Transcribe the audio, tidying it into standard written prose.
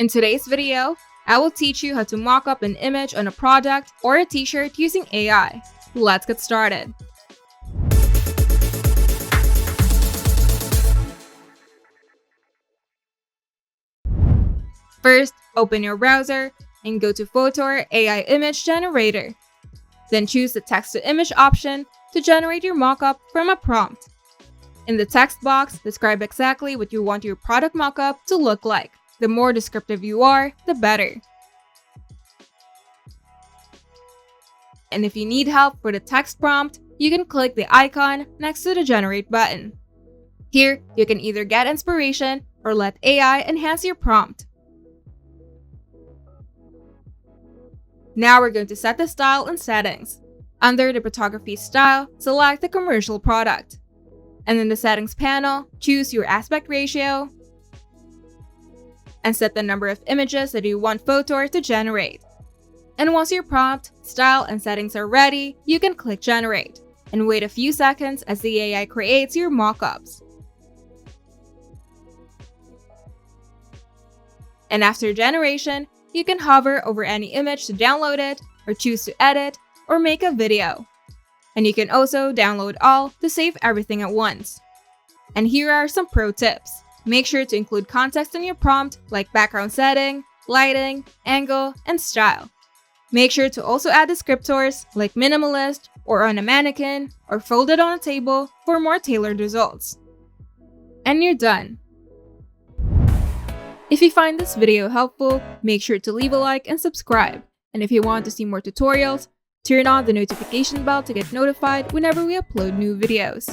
In today's video, I will teach you how to mock up an image on a product or a t-shirt using AI. Let's get started. First, open your browser and go to Photo or AI Image Generator. Then choose the text-to-image option to generate your mockup from a prompt. In the text box, describe exactly what you want your product mockup to look like. The more descriptive you are, the better. And if you need help for the text prompt, you can click the icon next to the Generate button. Here, you can either get inspiration or let AI enhance your prompt. Now we're going to set the style and settings. Under the photography style, select the commercial product. And in the settings panel, choose your aspect ratio and set the number of images that you want Photo to generate. And once your prompt, style, and settings are ready, you can click Generate and wait a few seconds as the AI creates your mockups. And after generation, you can hover over any image to download it, or choose to edit, or make a video. And you can also download all to save everything at once. And here are some pro tips. Make sure to include context in your prompt, like background setting, lighting, angle, and style. Make sure to also add descriptors like minimalist, or on a mannequin, or folded on a table for more tailored results. And you're done. If you find this video helpful, make sure to leave a like and subscribe. And if you want to see more tutorials, turn on the notification bell to get notified whenever we upload new videos.